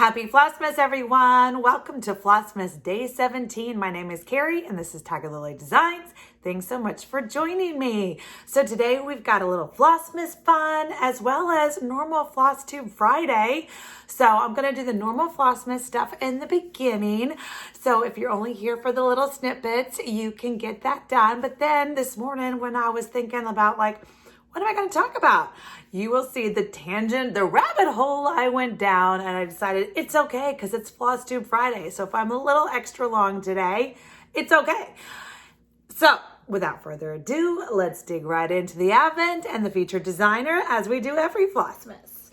Happy FLOSSMAS, everyone. Welcome to FLOSSMAS Day 17. My name is Kari, and this is Tiger Lily Designs. Thanks so much for joining me. So today we've got a little FLOSSMAS fun as well as normal Flosstube Friday. So I'm going to do the normal FLOSSMAS stuff in the beginning. So if you're only here for the little snippets, you can get that done. But then this morning when I was thinking about what am I going to talk about? You will see the tangent, the rabbit hole I went down, and I decided it's okay because it's Flosstube Friday. So if I'm a little extra long today, it's okay. So without further ado, let's dig right into the Advent and the featured designer as we do every Flossmas.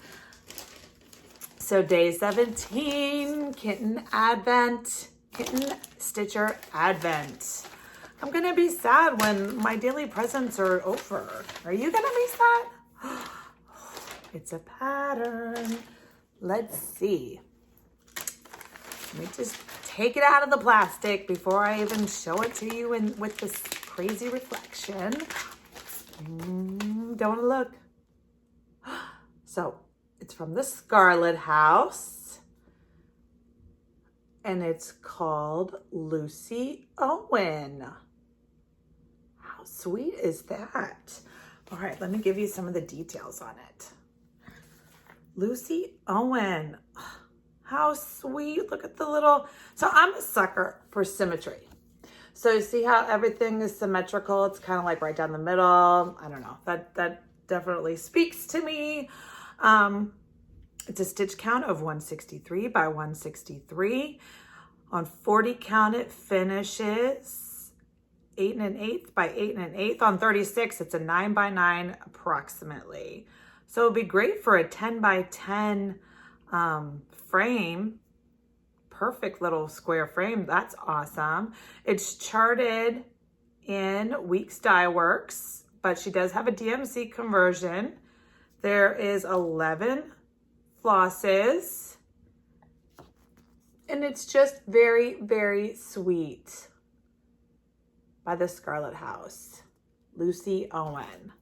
So day 17, Kitten Advent, Kitten Stitcher Advent. I'm going to be sad when my daily presents are over. Are you going to be sad? It's a pattern. Let's see. Let me just take it out of the plastic before I even show it to you with this crazy reflection. Don't want to look. So it's from the Scarlet House. And it's called Lucy Owen. How sweet is that? All right, let me give you some of the details on it. Lucy Owen. How sweet. Look at the little... So I'm a sucker for symmetry. So you see how everything is symmetrical? It's kind of like right down the middle. I don't know. That definitely speaks to me. It's a stitch count of 163 by 163. On 40 count, it finishes 8 1/8 by 8 1/8. On 36, it's a 9 by 9 approximately. So it'd be great for a 10 by 10 frame. Perfect little square frame. That's awesome. It's charted in Weeks Dye Works, but she does have a DMC conversion. There is 11 flosses, and it's just very, very sweet by the Scarlet House. Lucy Owen.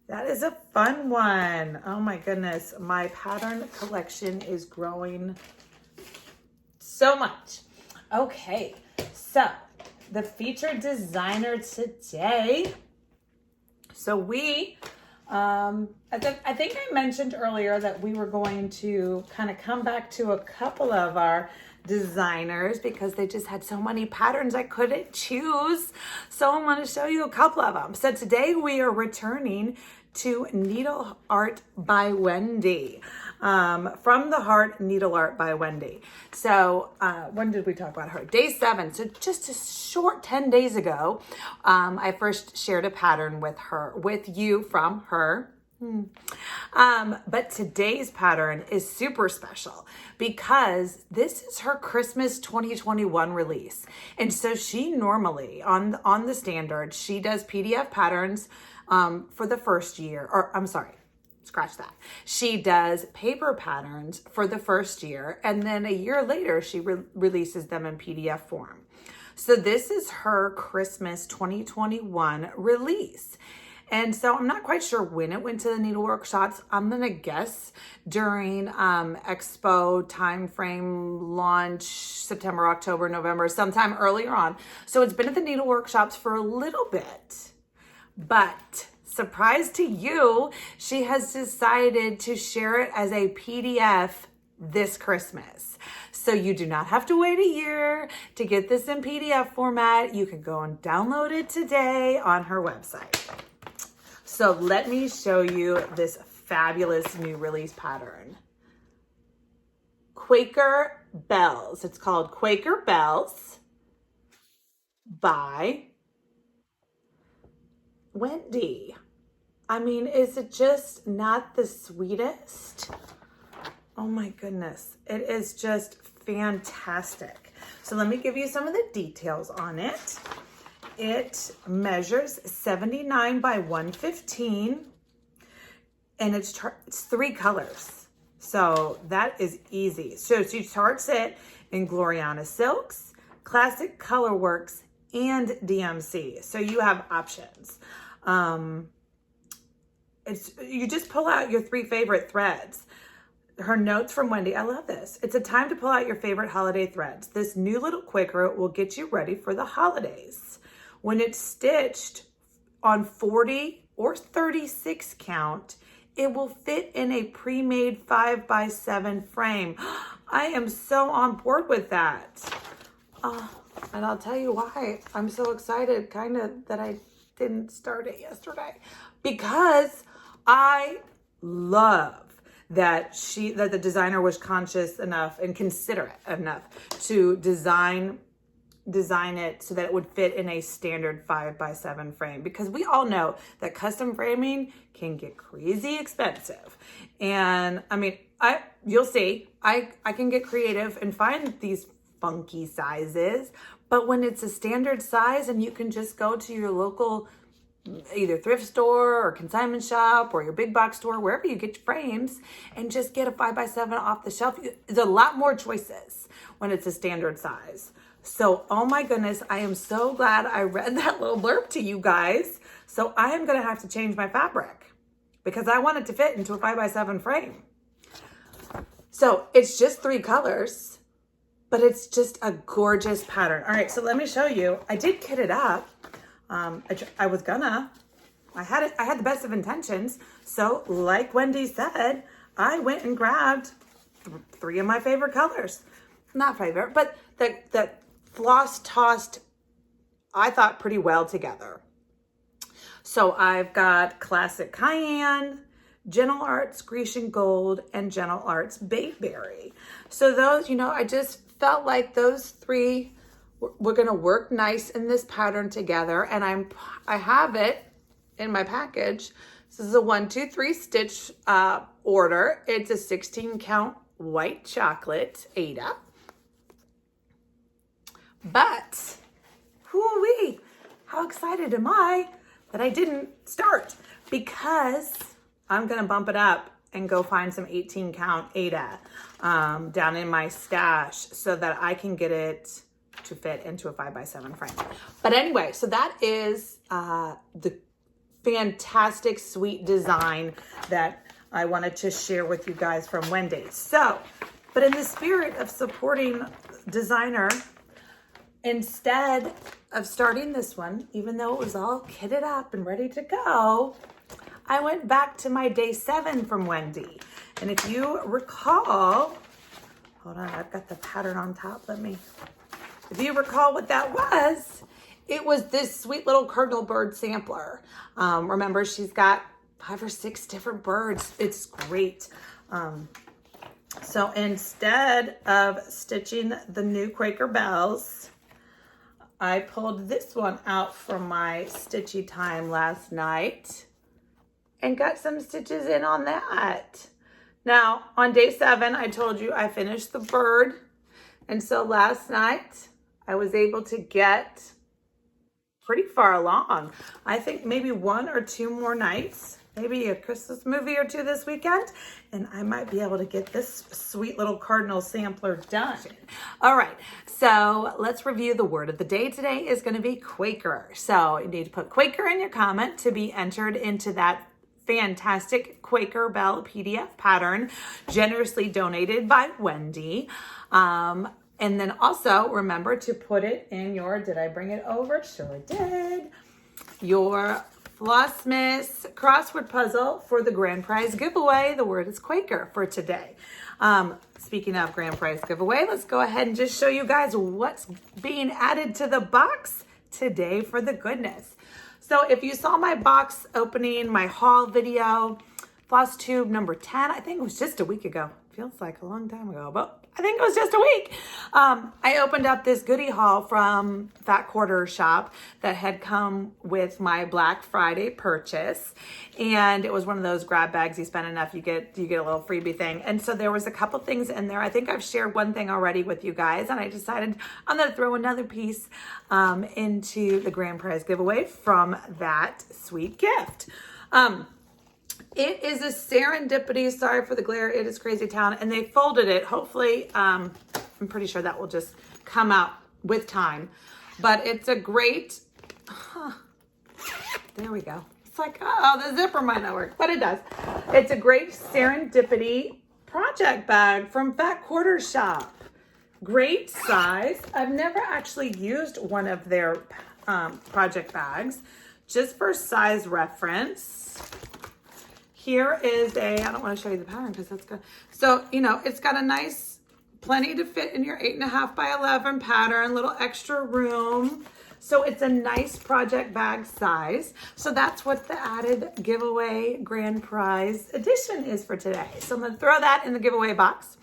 That is a fun one. Oh my goodness. My pattern collection is growing so much. Okay, so the featured designer today. So we, I think I mentioned earlier that we were going to kind of come back to a couple of our designers because they just had so many patterns I couldn't choose. So I'm going to show you a couple of them. So today we are returning to Needle Art by Wendy. From the Heart Needle Art by Wendy. So when did we talk about her? Day 7. So just a short 10 days ago, I first shared a pattern with you from her. But today's pattern is super special because this is her Christmas 2021 release. And so she normally on the standard, she does PDF patterns for the first year, or I'm sorry, scratch that. She does paper patterns for the first year, and then a year later, she releases them in PDF form. So this is her Christmas 2021 release. And so I'm not quite sure when it went to the needle workshops. I'm going to guess during Expo timeframe launch, September, October, November, sometime earlier on. So it's been at the needle workshops for a little bit. But surprise to you, she has decided to share it as a PDF this Christmas. So you do not have to wait a year to get this in PDF format. You can go and download it today on her website. So let me show you this fabulous new release pattern. Quaker Bells. It's called Quaker Bells by Wendy. I mean, is it just not the sweetest? Oh my goodness. It is just fantastic. So let me give you some of the details on it. It measures 79 by 115 and it's 3 colors. So that is easy. So she charts it in Gloriana Silks, Classic Colorworks, and DMC. So you have options. You just pull out your 3 favorite threads. her notes from Wendy. I love this. It's a time to pull out your favorite holiday threads. This new little Quaker will get you ready for the holidays. When it's stitched on 40 or 36 count, it will fit in a pre-made 5x7 frame. I am so on board with that. And I'll tell you why I'm so excited kind of that I didn't start it yesterday, because I love that the designer was conscious enough and considerate enough to design it so that it would fit in a standard 5x7 frame, because we all know that custom framing can get crazy expensive. And I mean, you'll see, I can get creative and find these funky sizes, but when it's a standard size and you can just go to your local either thrift store or consignment shop or your big box store, wherever you get your frames, and just get a 5x7 off the shelf. There's a lot more choices when it's a standard size. So, oh my goodness, I am so glad I read that little blurb to you guys. So I am going to have to change my fabric because I want it to fit into a 5x7 frame. So it's just 3 colors, but it's just a gorgeous pattern. All right, so let me show you. I did kit it up. I was gonna, I had the best of intentions. So like Wendy said, I went and grabbed 3 of my favorite colors. Not favorite, but that floss tossed, I thought, pretty well together. So I've got Classic Cayenne, Gentle Arts Grecian Gold, and Gentle Arts Bayberry. So those, I just felt like those 3 we're going to work nice in this pattern together. And I have it in my package. This is a 1, 2, 3 stitch order. It's a 16 count white chocolate Ada. But, whoo-wee, how excited am I that I didn't start, because I'm going to bump it up and go find some 18 count Ada down in my stash so that I can get it to fit into a 5x7 frame. But anyway, so that is the fantastic, sweet design that I wanted to share with you guys from Wendy. So, but in the spirit of supporting designer, instead of starting this one, even though it was all kitted up and ready to go, I went back to my day 7 from Wendy. And if you recall, hold on, I've got the pattern on top. If you recall what that was, it was this sweet little cardinal bird sampler. Remember, she's got 5 or 6 different birds. It's great. So instead of stitching the new Quaker bells, I pulled this one out from my stitchy time last night and got some stitches in on that. Now, on day 7, I told you I finished the bird. And so last night, I was able to get pretty far along. I think maybe 1 or 2 more nights, maybe a Christmas movie or 2 this weekend, and I might be able to get this sweet little cardinal sampler done. All right, so let's review the word of the day. Today is going to be Quaker. So you need to put Quaker in your comment to be entered into that fantastic Quaker Bell PDF pattern, generously donated by Wendy. And then also remember to put it in your, did I bring it over? Sure did. Your FLOSSMAS crossword puzzle for the grand prize giveaway. The word is Quaker for today. Speaking of grand prize giveaway, let's go ahead and just show you guys what's being added to the box today for the goodness. So if you saw my box opening, my haul video, Flosstube number 10, I think it was just a week ago. Feels like a long time ago, but I think it was just a week. I opened up this goodie haul from Fat Quarter Shop that had come with my Black Friday purchase. And it was one of those grab bags. You spend enough, you get a little freebie thing. And so there was a couple things in there. I think I've shared one thing already with you guys, and I decided I'm going to throw another piece into the grand prize giveaway from that sweet gift. It is a serendipity. Sorry for the glare. It is Crazy Town. And they folded it. Hopefully, I'm pretty sure that will just come out with time. But it's a great, there we go. It's like, oh, the zipper might not work, but it does. It's a great serendipity project bag from Fat Quarter Shop. Great size. I've never actually used one of their project bags, just for size reference. Here is I don't want to show you the pattern because that's good. So, you know, it's got a nice, plenty to fit in your 8.5 by 11 pattern, little extra room. So it's a nice project bag size. So that's what the added giveaway grand prize edition is for today. So I'm gonna throw that in the giveaway box.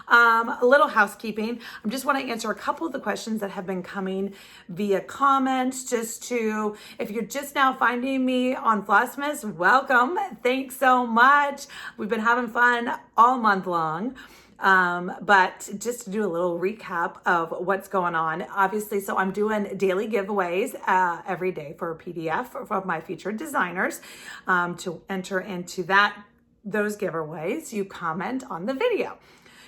A little housekeeping. I just want to answer a couple of the questions that have been coming via comments. If you're just now finding me on FLOSSMAS, welcome. Thanks so much. We've been having fun all month long. But just to do a little recap of what's going on, obviously, so I'm doing daily giveaways every day for a PDF of my featured designers. To enter into those giveaways, you comment on the video.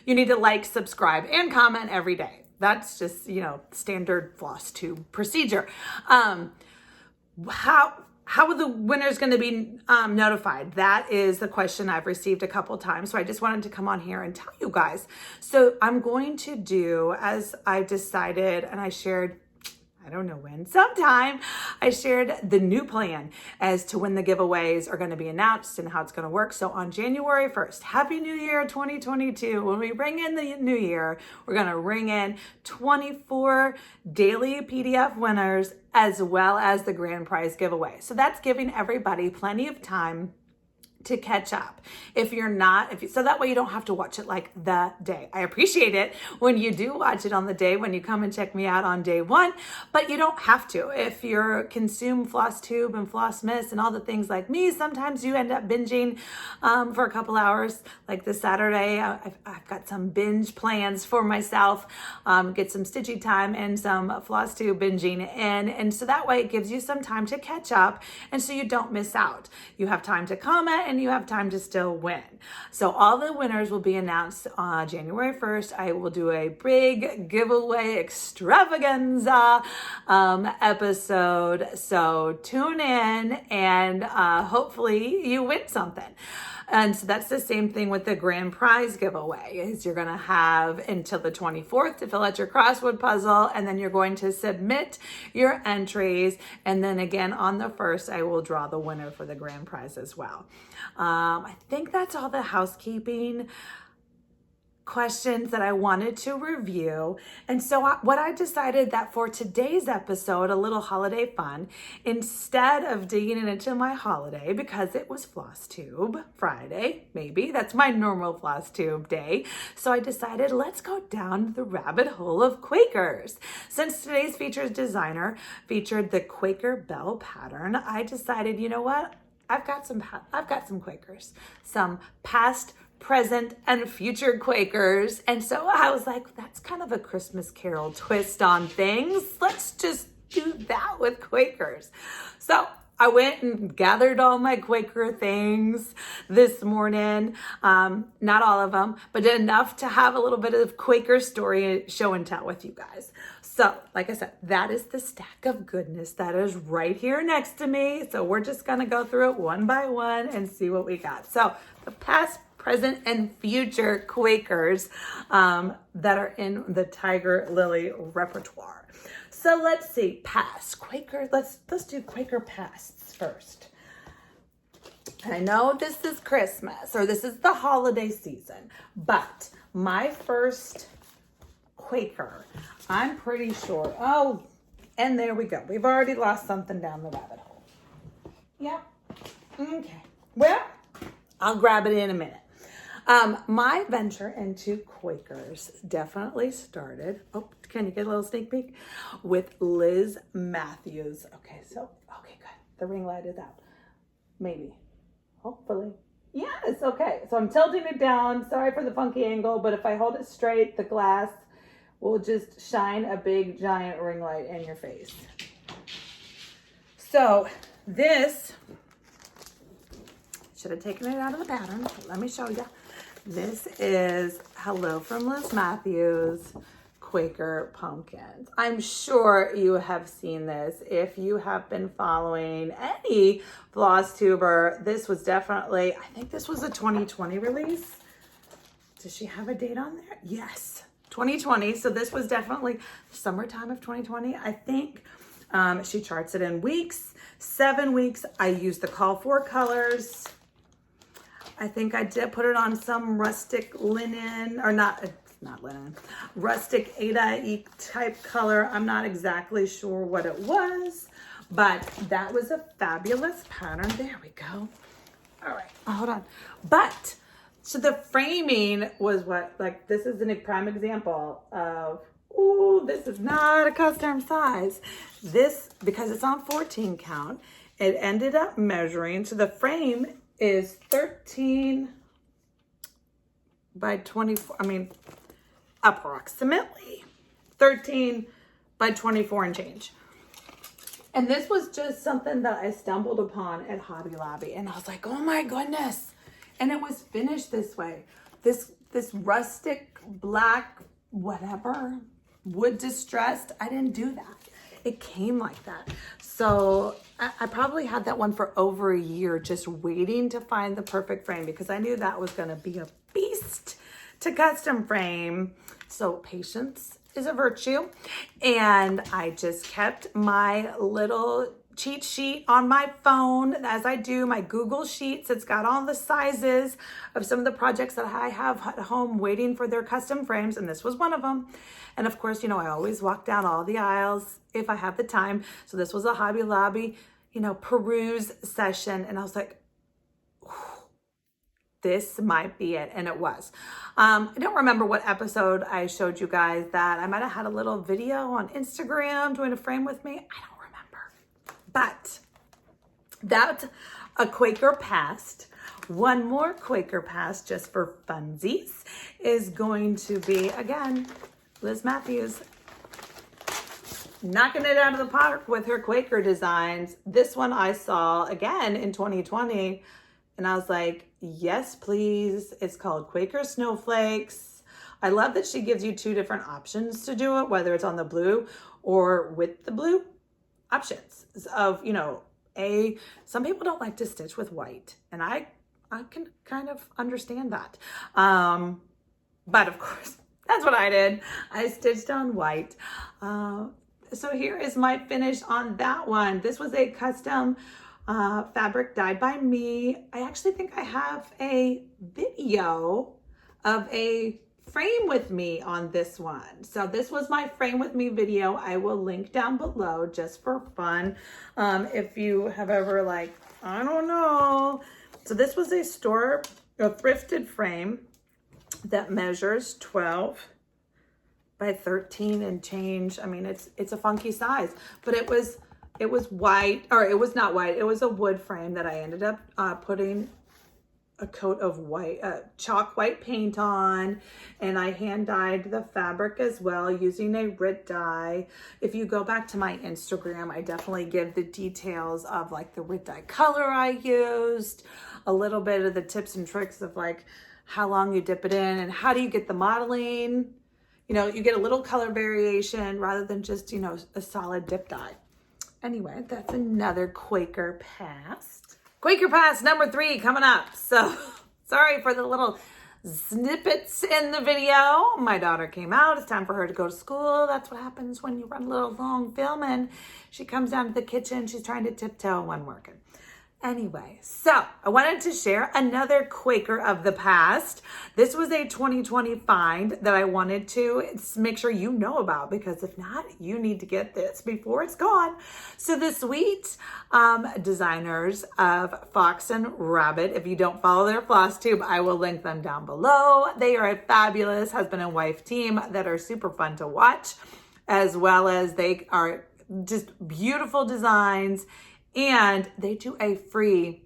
You need to like, subscribe, and comment every day. That's just, you know, standard Flosstube procedure. How are the winners going to be notified? That is the question I've received a couple times. So I just wanted to come on here and tell you guys. So I'm going to do, as I decided, and I shared, I don't know when, sometime, I shared the new plan as to when the giveaways are going to be announced and how it's going to work. So on January 1st, Happy New Year 2022. When we ring in the new year, we're going to ring in 24 daily PDF winners as well as the grand prize giveaway. So that's giving everybody plenty of time to catch up. So that way you don't have to watch it like the day. I appreciate it when you do watch it on the day, when you come and check me out on day one, but you don't have to. If you're consume Flosstube and FLOSSMAS and all the things like me, sometimes you end up binging for a couple hours. Like this Saturday, I've got some binge plans for myself, get some stitchy time and some Flosstube binging in. And so that way it gives you some time to catch up. And so you don't miss out. You have time to comment and you have time to still win. So all the winners will be announced on January 1st. I will do a big giveaway extravaganza episode. So tune in and hopefully you win something. And so that's the same thing with the grand prize giveaway, is you're going to have until the 24th to fill out your crossword puzzle, and then you're going to submit your entries. And then again on the 1st, I will draw the winner for the grand prize as well. I think that's all the housekeeping questions that I wanted to review. And so what I decided that for today's episode, a little holiday fun, instead of digging into my holiday, because it was Flosstube Friday, maybe that's my normal Flosstube day. So I decided let's go down the rabbit hole of Quakers. Since today's featured designer featured the Quaker Bell pattern, I decided, you know what? I've got some Quakers, some past, present, and future Quakers. And so I was like, that's kind of a Christmas Carol twist on things. Let's just do that with Quakers. So I went and gathered all my Quaker things this morning. Not all of them, but enough to have a little bit of Quaker story show and tell with you guys. So, like I said, that is the stack of goodness that is right here next to me. So we're just going to go through it one by one and see what we got. So the past, present, and future Quakers that are in the Tiger Lily repertoire. So let's see, past Quaker. Let's do Quaker Pests first. And I know this is Christmas, or this is the holiday season, but my first Quaker, I'm pretty sure. Oh, and there we go. We've already lost something down the rabbit hole. Yep. Okay. Well, I'll grab it in a minute. My venture into Quakers definitely started, can you get a little sneak peek? With Liz Matthews. Okay, good. The ring light is out. Maybe. Hopefully. Yes, okay. So I'm tilting it down. Sorry for the funky angle, but if I hold it straight, the glass will just shine a big, giant ring light in your face. So this, should have taken it out of the pattern. Let me show you. This is Hello from Liz Matthews, Quaker Pumpkins. I'm sure you have seen this. If you have been following any Flosstuber, this was definitely, I think this was a 2020 release. Does she have a date on there? Yes, 2020. So this was definitely summertime of 2020. I think she charts it in weeks, 7 weeks. I used the call for colors. I think I did put it on some rustic linen, or not linen, rustic Ada type color. I'm not exactly sure what it was, but that was a fabulous pattern. There we go. All right, hold on. But, so the framing was what, like, this is a prime example of, ooh, this is not a custom size. This, because it's on 14 count, it ended up measuring, so the frame is 13 by 24, I mean, approximately 13 by 24 and change. And this was just something that I stumbled upon at Hobby Lobby. And I was like, oh my goodness. And it was finished this way. This rustic black, whatever, wood distressed. I didn't do that. It came like that. So I probably had that one for over a year, just waiting to find the perfect frame, because I knew that was gonna be a beast to custom frame. So patience is a virtue. And I just kept my little cheat sheet on my phone, as I do my Google Sheets. It's got all the sizes of some of the projects that I have at home waiting for their custom frames, and this was one of them. And of course, you know, I always walk down all the aisles if I have the time. So this was a Hobby Lobby, you know, peruse session, and I was like, this might be it. And it was. I don't remember what episode I showed you guys that. I might have had a little video on Instagram doing a frame with me. I don't remember. But that's a Quaker Past. One more Quaker Pass just for funsies is going to be, again, Liz Matthews knocking it out of the park with her Quaker designs. This one I saw again in 2020, and I was like, yes, please. It's called Quaker Snowflakes. I love that she gives you 2 different options to do it, whether it's on the blue or with the blue options of, you know, some people don't like to stitch with white, and I can kind of understand that. But of course, that's what I did. I stitched on white. So here is my finish on that one. This was a custom fabric dyed by me. I actually think I have a video of a frame with me on this one. So this was my frame with me video. I will link down below just for fun. If you have ever, like, I don't know. So this was a thrifted frame that measures 12 by 13 and change. I mean, it's a funky size, but it was white, or it was not white. It was a wood frame that I ended up putting a coat of white, chalk white paint on, and I hand dyed the fabric as well using a RIT dye. If you go back to my Instagram, I definitely give the details of like the RIT dye color I used, a little bit of the tips and tricks of like how long you dip it in and how do you get the modeling. You know, you get a little color variation rather than just, you know, a solid dip dye. Anyway, that's another Quaker Past. Quaker Pass number 3 coming up. So sorry for the little snippets in the video. My daughter came out. It's time for her to go to school. That's what happens when you run a little long film and she comes down to the kitchen. She's trying to tiptoe when working. Anyway, so I wanted to share another Quaker of the past. This was a 2020 find that I wanted to make sure you know about, because if not, you need to get this before it's gone. So the sweet designers of Fox and Rabbit, if you don't follow their Flosstube, I will link them down below. They are a fabulous husband and wife team that are super fun to watch, as well as they are just beautiful designs. And they do a free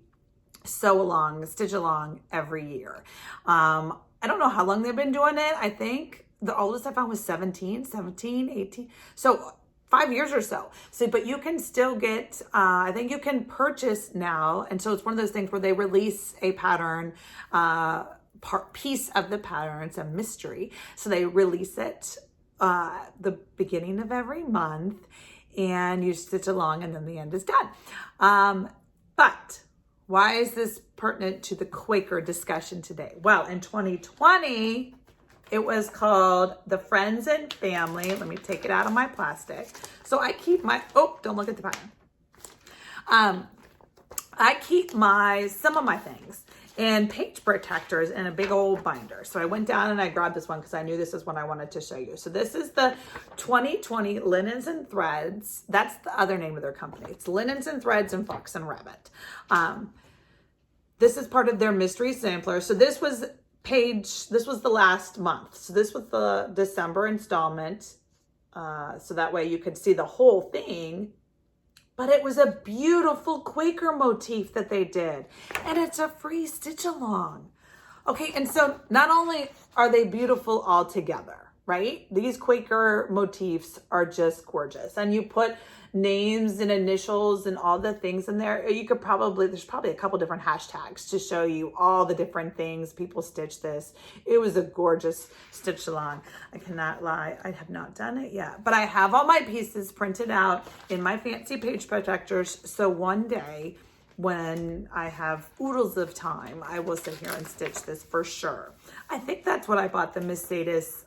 sew along, stitch along every year. I don't know how long they've been doing it. I think the oldest I found was 17, 18. So 5 years or so. So, but you can still get, I think you can purchase now. And so it's one of those things where they release a pattern, piece of the pattern. It's a mystery. So they release it the beginning of every month. And you stitch along and then the end is done. But Why is this pertinent to the Quaker discussion today? Well, in 2020, it was called the Friends and Family. Let me take it out of my plastic. So I keep my, oh, don't look at the pattern. I keep some of my things in page protectors in a big old binder. So I went down and I grabbed this one because I knew this is what I wanted to show you. So this is the 2020 Linens and Threads. That's the other name of their company. It's Linens and Threads and Fox and Rabbit. This is part of their mystery sampler. So this was the last month. So this was the December installment. So that way you could see the whole thing. But it was a beautiful Quaker motif that they did. And it's a free stitch along. Okay, and so not only are they beautiful all together, right? These Quaker motifs are just gorgeous. And you put names and initials and all the things in there. There's probably a couple different hashtags to show you all the different things people stitch this. It was a gorgeous stitch along. I cannot lie, I have not done it yet, but I have all my pieces printed out in my fancy page protectors. So one day when I have oodles of time, I will sit here and stitch this for sure. I think that's what I bought the Miss Sadis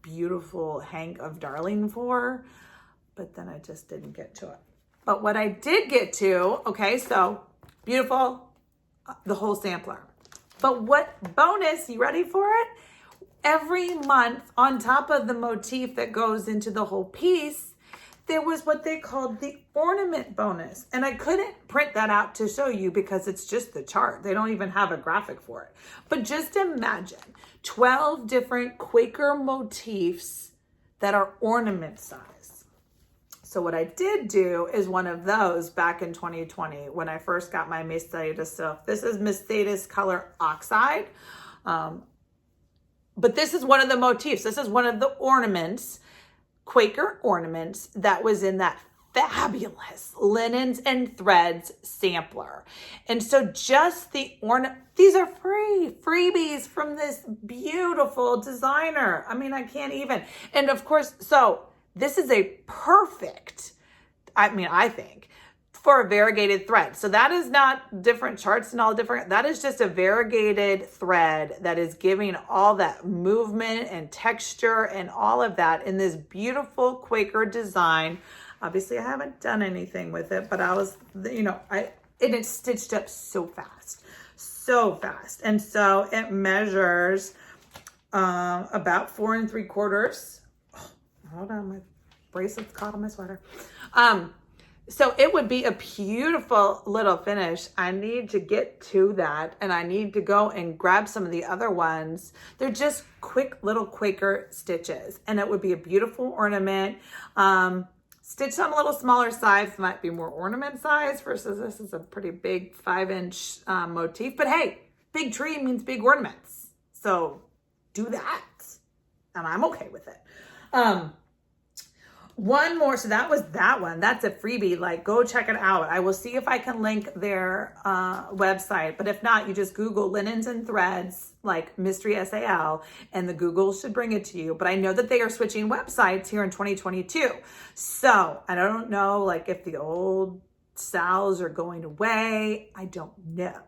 beautiful Hank of Darling for. But then I just didn't get to it. But what I did get to, okay, so beautiful, the whole sampler. But what bonus, you ready for it? Every month on top of the motif that goes into the whole piece, there was what they called the ornament bonus. And I couldn't print that out to show you because it's just the chart. They don't even have a graphic for it. But just imagine 12 different Quaker motifs that are ornament size. So what I did do is one of those back in 2020 when I first got my Miss Sadis stuff. This is Miss Sadis color Oxide. But this is one of the motifs. This is one of the ornaments, Quaker ornaments that was in that fabulous Linens and Threads sampler. And so just the these are freebies from this beautiful designer. I mean, I can't even. And of course, so this is a perfect, I think, for a variegated thread. So that is not different charts and all different. That is just a variegated thread that is giving all that movement and texture and all of that in this beautiful Quaker design. Obviously, I haven't done anything with it, but I was, and it's stitched up so fast. And so it measures about 4 3/4. Hold on, my bracelet's caught on my sweater. So it would be a beautiful little finish. I need to get to that and I need to go and grab some of the other ones. They're just quick little Quaker stitches and it would be a beautiful ornament. Stitched on a little smaller size, might be more ornament size versus this is a pretty big 5-inch motif. But hey, big tree means big ornaments. So do that and I'm okay with it. One more, so that was that one. That's a freebie, like go check it out. I will see if I can link their website, but if not, you just Google Linens and Threads, like Mystery SAL, and the Google should bring it to you. But I know that they are switching websites here in 2022. So I don't know, like if the old SALs are going away, I don't know.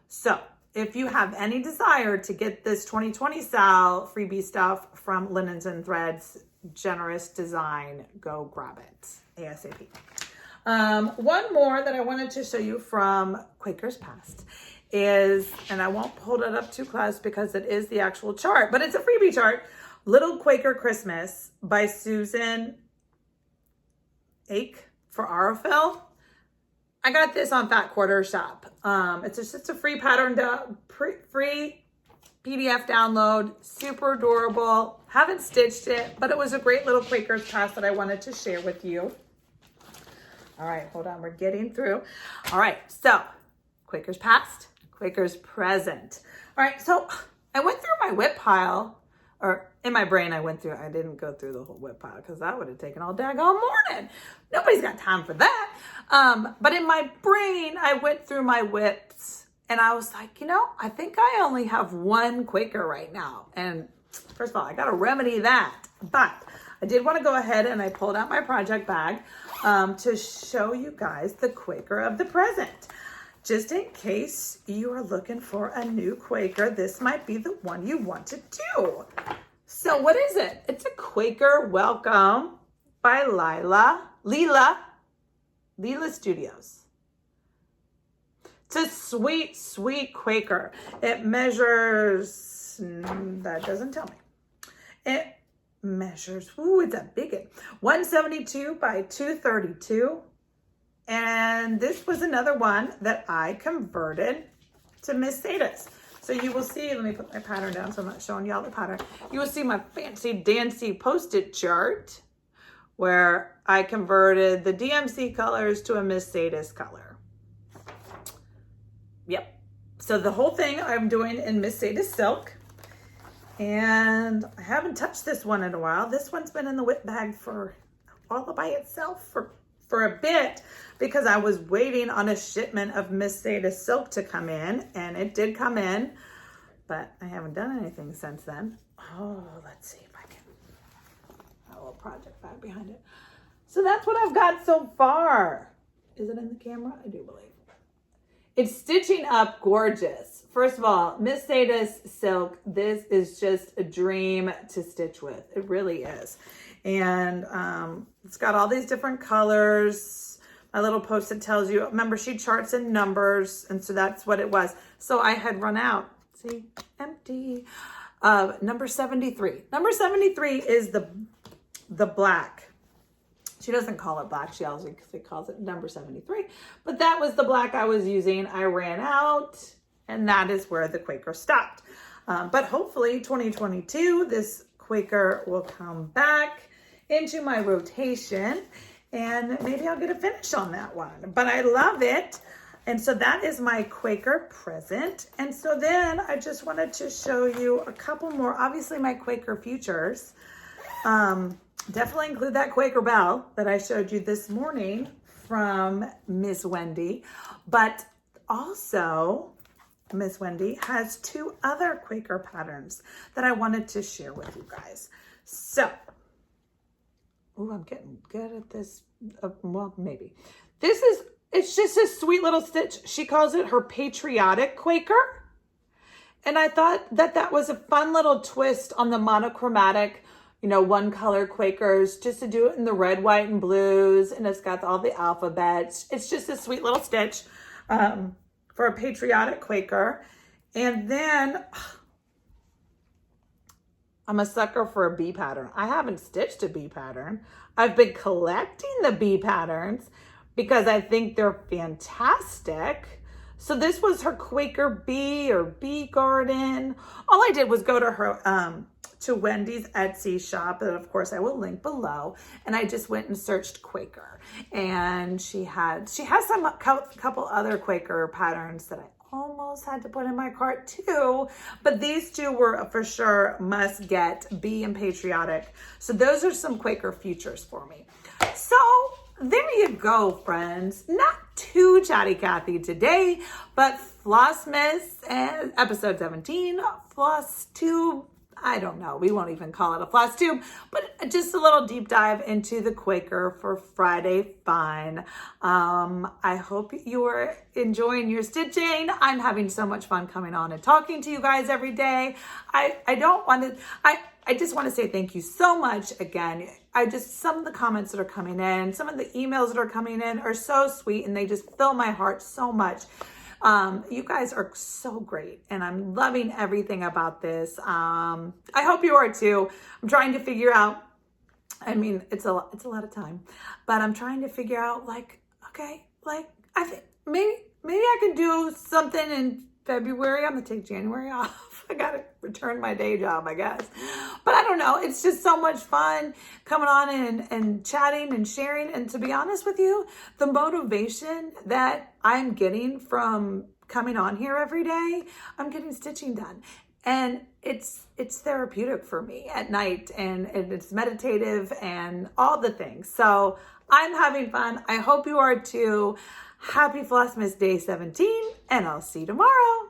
So if you have any desire to get this 2020 SAL freebie stuff from Linens and Threads, generous design, go grab it ASAP. One more that I wanted to show you from Quaker's Past is, and I won't hold it up too close because it is the actual chart, but it's a freebie chart, Little Quaker Christmas by Susan Ake for Aurifil. I got this on Fat Quarter Shop. It's just a free pattern, free PDF download, super adorable. Haven't stitched it, but it was a great little Quaker's Past that I wanted to share with you. All right, hold on, we're getting through. All right, so Quaker's Past, Quaker's Present. All right, so I went through my whip pile, or in my brain I didn't go through the whole whip pile because that would have taken all daggone morning. Nobody's got time for that. But in my brain, I went through my whips and I was like, I think I only have one Quaker right now. And first of all, I got to remedy that. But I did want to go ahead and I pulled out my project bag to show you guys the Quaker of the present. just in case you are looking for a new Quaker, this might be the one you want to do. So what is it? It's a Quaker Welcome by Leela Studios. It's a sweet, sweet Quaker. It measures, that doesn't tell me. It measures, ooh, it's a big one. 172 by 232. And this was another one that I converted to Miss Sada's. So you will see, let me put my pattern down so I'm not showing y'all the pattern. You will see my fancy dancy post-it chart where I converted the DMC colors to a Miss Sada's color. Yep. So the whole thing I'm doing in Miss Sada's silk. And I haven't touched this one in a while. This one's been in the whip bag for all by itself for a bit because I was waiting on a shipment of Miss Sada's silk to come in, and it did come in, but I haven't done anything since then. Oh, let's see if I can, a little project bag behind it. So that's what I've got so far. Is it in the camera? I do believe. It's stitching up gorgeous. First of all, Miss Sada's silk, this is just a dream to stitch with. It really is. And it's got all these different colors. My little post-it tells you, remember she charts in numbers, and so that's what it was. So I had run out, see, empty, number 73. Number 73 is the black. She doesn't call it black, she also calls it number 73. But that was the black I was using. I ran out, and that is where the Quaker stopped. But hopefully 2022, this Quaker will come back into my rotation, and maybe I'll get a finish on that one. But I love it. And so that is my Quaker present. And so then I just wanted to show you a couple more. Obviously my Quaker futures. Definitely include that Quaker Bell that I showed you this morning from Miss Wendy. But also Miss Wendy has two other Quaker patterns that I wanted to share with you guys. So, oh, I'm getting good at this. Well, maybe. It's just a sweet little stitch. She calls it her patriotic Quaker. And I thought that was a fun little twist on the monochromatic, one color Quakers, just to do it in the red, white, and blues. And it's got all the alphabets. It's just a sweet little stitch for a patriotic Quaker. And then I'm a sucker for a bee pattern. I haven't stitched a bee pattern. I've been collecting the bee patterns because I think they're fantastic. So this was her Quaker bee or bee garden. All I did was go to her, to Wendy's Etsy shop, and of course I will link below, and I just went and searched Quaker, and she has some couple other Quaker patterns that I almost had to put in my cart too, but these two were for sure must get, bee and patriotic. So those are some Quaker futures for me. So there you go, friends. Not too chatty Cathy today, but FLOSSMAS and episode 17, Flosstube. I don't know. We won't even call it a Flosstube, but just a little deep dive into the Quaker for Friday fun. I hope you are enjoying your stitching. I'm having so much fun coming on and talking to you guys every day. I just want to say thank you so much again. Some of the comments that are coming in, some of the emails that are coming in are so sweet, and they just fill my heart so much. You guys are so great, and I'm loving everything about this. I hope you are too. I'm trying to figure out, it's a lot of time, but I'm trying to figure out I think maybe I can do something in February. I'm gonna take January off. I gotta return my day job, I guess. But I don't know. It's just so much fun coming on and chatting and sharing. And to be honest with you, the motivation that I'm getting from coming on here every day, I'm getting stitching done. And it's therapeutic for me at night, and it's meditative and all the things. So I'm having fun. I hope you are too. Happy FLOSSMAS Day 17, and I'll see you tomorrow.